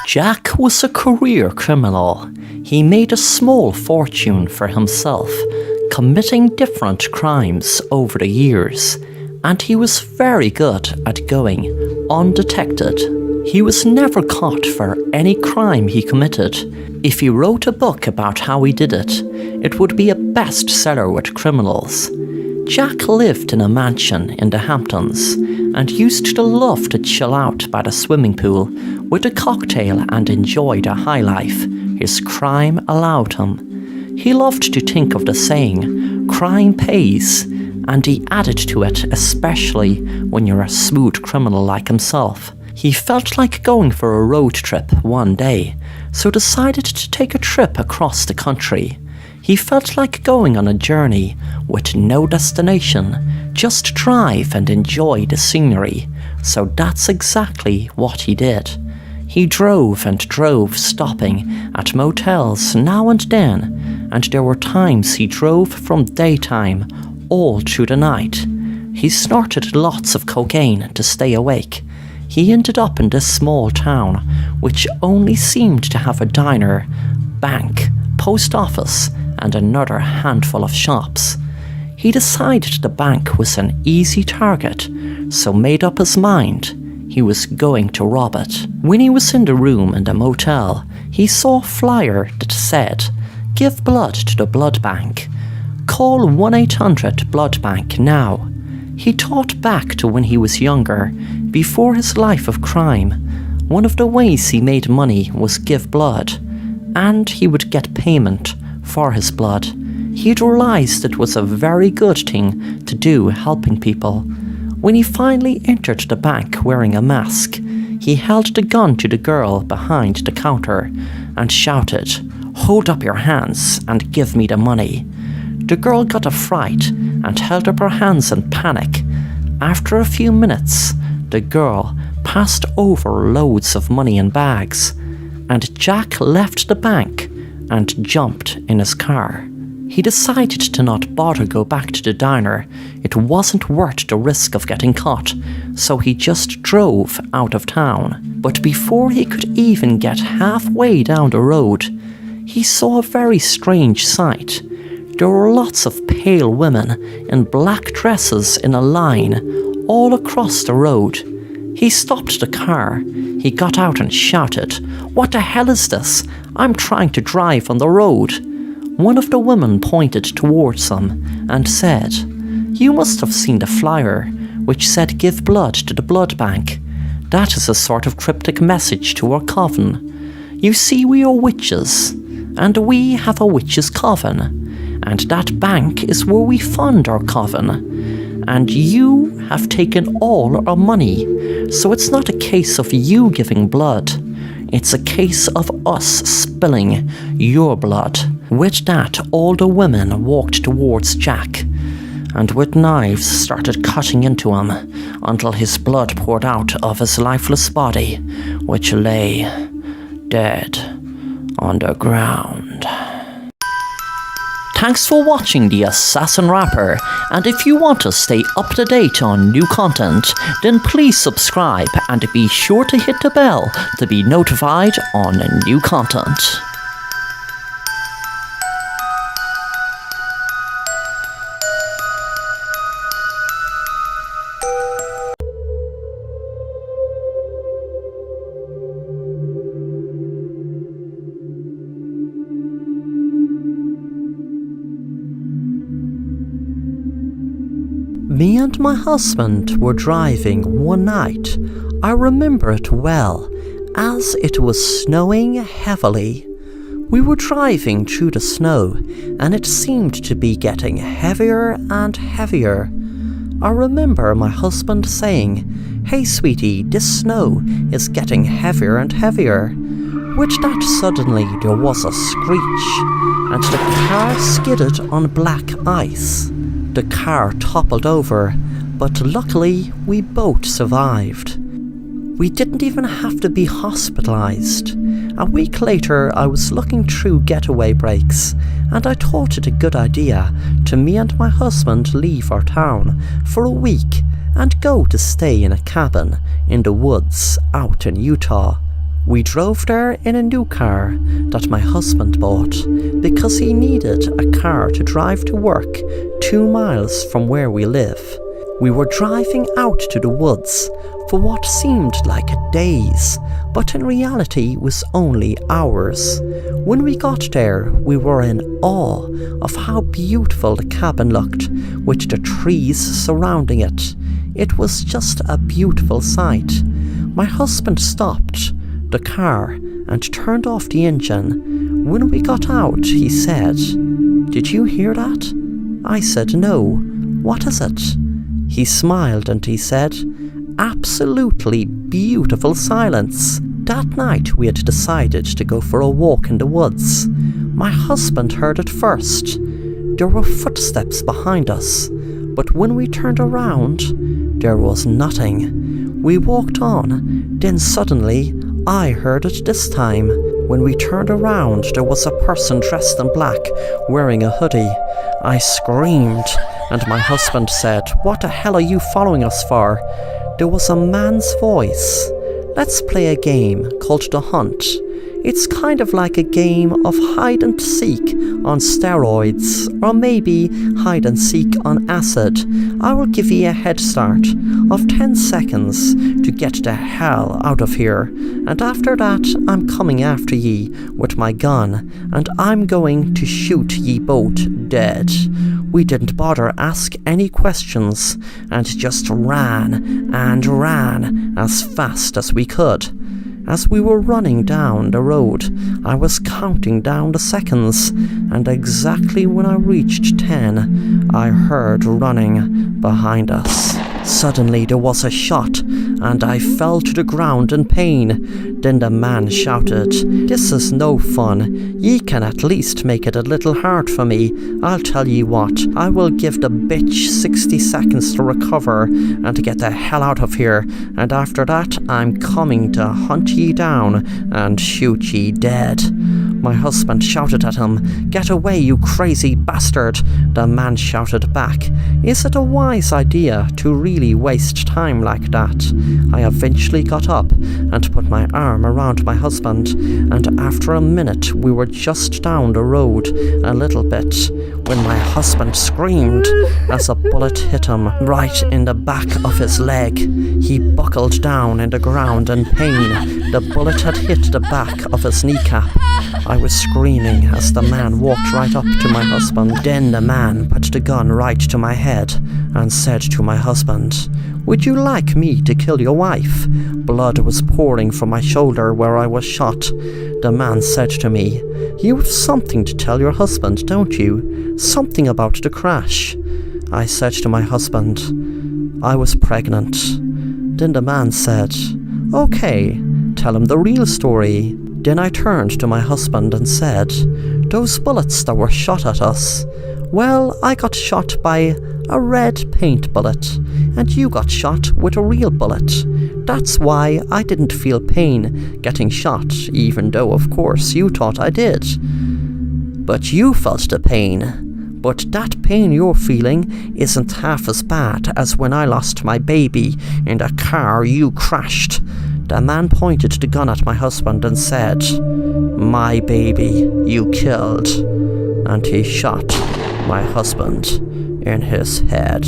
Jack was a career criminal. He made a small fortune for himself, committing different crimes over the years, and he was very good at going undetected. He was never caught for any crime he committed. If he wrote a book about how he did it, it would be a bestseller with criminals. Jack lived in a mansion in the Hamptons and used to love to chill out by the swimming pool with a cocktail and enjoy the high life his crime allowed him. He loved to think of the saying, "Crime pays," and he added to it, especially when you're a smooth criminal like himself. He felt like going for a road trip one day, so decided to take a trip across the country. He felt like going on a journey with no destination, just drive and enjoy the scenery, so that's exactly what he did. He drove and drove, stopping at motels now and then, and there were times he drove from daytime all through the night. He snorted lots of cocaine to stay awake. He ended up in this small town, which only seemed to have a diner, bank, post office, and another handful of shops. He decided the bank was an easy target, so made up his mind he was going to rob it. When he was in the room in the motel, he saw a flyer that said, "Give blood to the blood bank. Call 1-800-BLOOD BANK now." He thought back to when he was younger, before his life of crime. One of the ways he made money was give blood, and he would get payment for his blood. He'd realised it was a very good thing to do, helping people. When he finally entered the bank wearing a mask, he held the gun to the girl behind the counter and shouted, "Hold up your hands and give me the money." The girl got a fright and held up her hands in panic. After a few minutes, the girl passed over loads of money in bags, and Jack left the bank and jumped in his car. He decided to not bother go back to the diner. It wasn't worth the risk of getting caught, so he just drove out of town. But before he could even get halfway down the road, he saw a very strange sight. There were lots of pale women in black dresses in a line all across the road. He stopped the car. He got out and shouted, "What the hell is this? I'm trying to drive on the road." One of the women pointed towards him and said, "You must have seen the flyer, which said give blood to the blood bank. That is a sort of cryptic message to our coven. You see, we are witches, and we have a witch's coven. And that bank is where we fund our coven. And you have taken all our money, so it's not a case of you giving blood. It's a case of us spilling your blood." With that, all the women walked towards Jack, and with knives started cutting into him until his blood poured out of his lifeless body, which lay dead on the ground. Thanks for watching The Assassin Rapper, and if you want to stay up to date on new content, then please subscribe and be sure to hit the bell to be notified on new content. Me and my husband were driving one night. I remember it well, as it was snowing heavily. We were driving through the snow, and it seemed to be getting heavier and heavier. I remember my husband saying, "Hey sweetie, this snow is getting heavier and heavier." With that, suddenly there was a screech, and the car skidded on black ice. The car toppled over, but luckily we both survived. We didn't even have to be hospitalized. A week later, I was looking through getaway breaks, and I thought it a good idea to me and my husband leave our town for a week and go to stay in a cabin in the woods out in Utah. We drove there in a new car that my husband bought because he needed a car to drive to work 2 miles from where we live. We were driving out to the woods for what seemed like days, but in reality was only hours. When we got there, we were in awe of how beautiful the cabin looked, with the trees surrounding it. It was just a beautiful sight. My husband stopped the car and turned off the engine. When we got out, he said, "Did you hear that?" I said, "No. What is it?" He smiled and he said, "Absolutely beautiful silence." That night we had decided to go for a walk in the woods. My husband heard it first. There were footsteps behind us, but when we turned around, there was nothing. We walked on, then suddenly I heard it this time. When we turned around, there was a person dressed in black, wearing a hoodie. I screamed, and my husband said, "What the hell are you following us for?" There was a man's voice. "Let's play a game called The Hunt. It's kind of like a game of hide and seek on steroids, or maybe hide and seek on acid. I will give you a head start of 10 seconds to get the hell out of here, and after that I'm coming after ye with my gun, and I'm going to shoot ye both dead." We didn't bother ask any questions and just ran and ran as fast as we could. As we were running down the road, I was counting down the seconds, and exactly when I reached 10, I heard running behind us. Suddenly there was a shot, and I fell to the ground in pain. Then the man shouted, "This is no fun. Ye can at least make it a little hard for me. I'll tell ye what, I will give the bitch 60 seconds to recover and to get the hell out of here, and after that I'm coming to hunt ye down and shoot ye dead." My husband shouted at him, "Get away, you crazy bastard!" The man shouted back, "Is it a wise idea to really waste time like that?" I eventually got up and put my arm around my husband, and after a minute we were just down the road a little bit when my husband screamed as a bullet hit him right in the back of his leg. He buckled down in the ground in pain. The bullet had hit the back of his kneecap. I was screaming as the man walked right up to my husband. Then the man put the gun right to my head and said to my husband, "Would you like me to kill your wife?" Blood was pouring from my shoulder where I was shot. The man said to me, "You have something to tell your husband, don't you? Something about the crash." I said to my husband, "I was pregnant." Then the man said, "Okay, tell him the real story." Then I turned to my husband and said, "Those bullets that were shot at us, well, I got shot by a red paint bullet, and you got shot with a real bullet. That's why I didn't feel pain getting shot, even though, of course, you thought I did. But you felt the pain. But that pain you're feeling isn't half as bad as when I lost my baby in the car you crashed." The man pointed the gun at my husband and said, "My baby you killed." And he shot my husband in his head.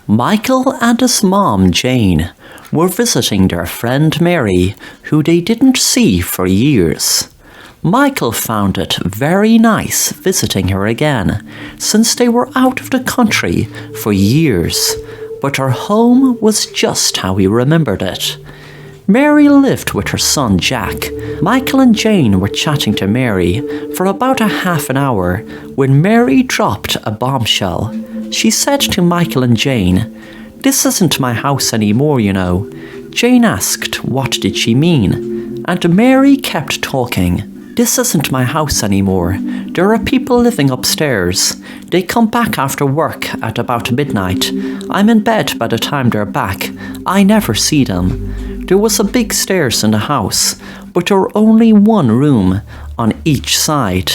Michael and his mom, Jane, were visiting their friend Mary, who they didn't see for years. Michael found it very nice visiting her again, since they were out of the country for years, but her home was just how he remembered it. Mary lived with her son Jack. Michael and Jane were chatting to Mary for about a half an hour when Mary dropped a bombshell. She said to Michael and Jane, "This isn't my house anymore, you know. Jane asked what did she mean, and Mary kept talking. This isn't my house anymore. There are people living upstairs. They come back after work at about midnight. I'm in bed by the time they're back. I never see them. There was a big stairs in the house, but there were only one room on each side.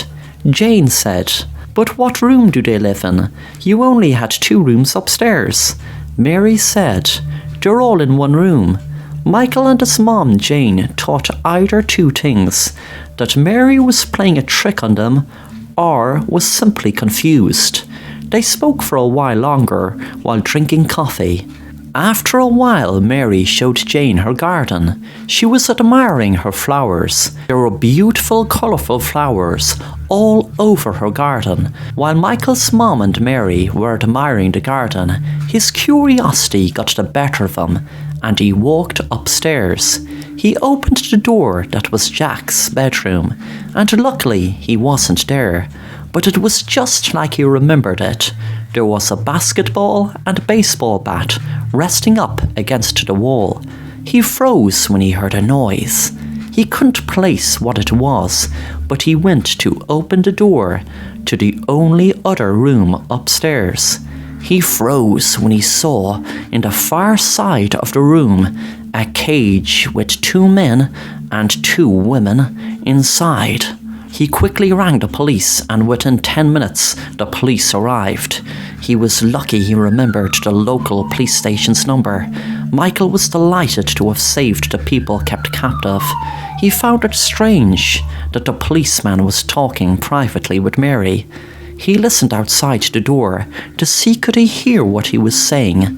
Jane said, "But what room do they live in? You only had 2 rooms upstairs." Mary said, "They're all in one room." Michael and his mom, Jane, thought either 2 things, that Mary was playing a trick on them or was simply confused. They spoke for a while longer while drinking coffee. After a while, Mary showed Jane her garden. She was admiring her flowers. There were beautiful, colourful flowers all over her garden. While Michael's mom and Mary were admiring the garden, his curiosity got the better of him, and he walked upstairs. He opened the door that was Jack's bedroom, and luckily he wasn't there. But it was just like he remembered it. There was a basketball and baseball bat resting up against the wall. He froze when he heard a noise. He couldn't place what it was, but he went to open the door to the only other room upstairs. He froze when he saw, in the far side of the room, a cage with 2 men and 2 women inside. He quickly rang the police, and within 10 minutes the police arrived. He was lucky he remembered the local police station's number. Michael was delighted to have saved the people kept captive. He found it strange that the policeman was talking privately with Mary. He listened outside the door to see could he hear what he was saying,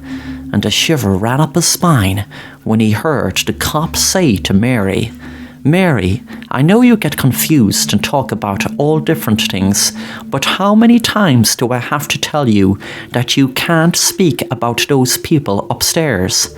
and a shiver ran up his spine when he heard the cop say to Mary, "Mary, I know you get confused and talk about all different things, but how many times do I have to tell you that you can't speak about those people upstairs?"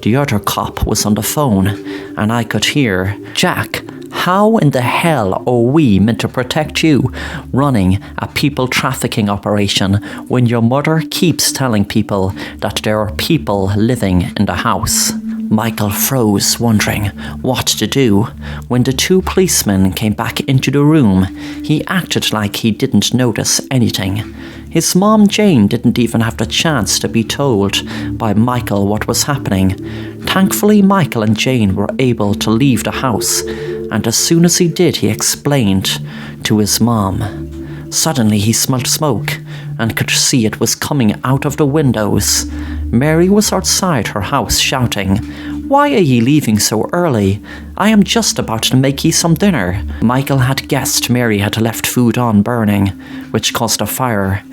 The other cop was on the phone, and I could hear, "Jack, how in the hell are we meant to protect you running a people trafficking operation when your mother keeps telling people that there are people living in the house?" Michael froze, wondering what to do. When the 2 policemen came back into the room, he acted like he didn't notice anything. His mom, Jane, didn't even have the chance to be told by Michael what was happening. Thankfully, Michael and Jane were able to leave the house, and as soon as he did, he explained to his mom. Suddenly he smelled smoke and could see it was coming out of the windows. Mary was outside her house shouting, "Why are ye leaving so early? I am just about to make ye some dinner." Michael had guessed Mary had left food on burning, which caused a fire.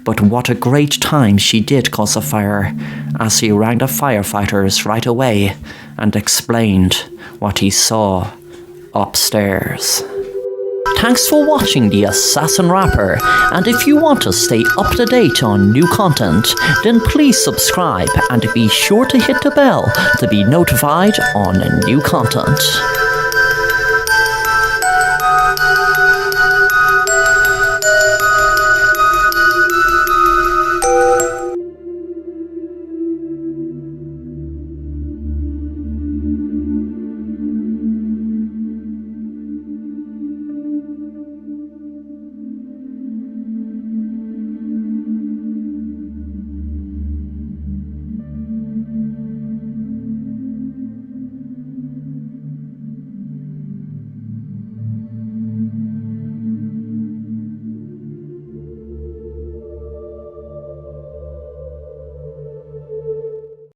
But what a great time she did cause a fire, as he rang the firefighters right away and explained what he saw upstairs. Thanks for watching The Assassin Rapper, and if you want to stay up to date on new content, then please subscribe and be sure to hit the bell to be notified on new content.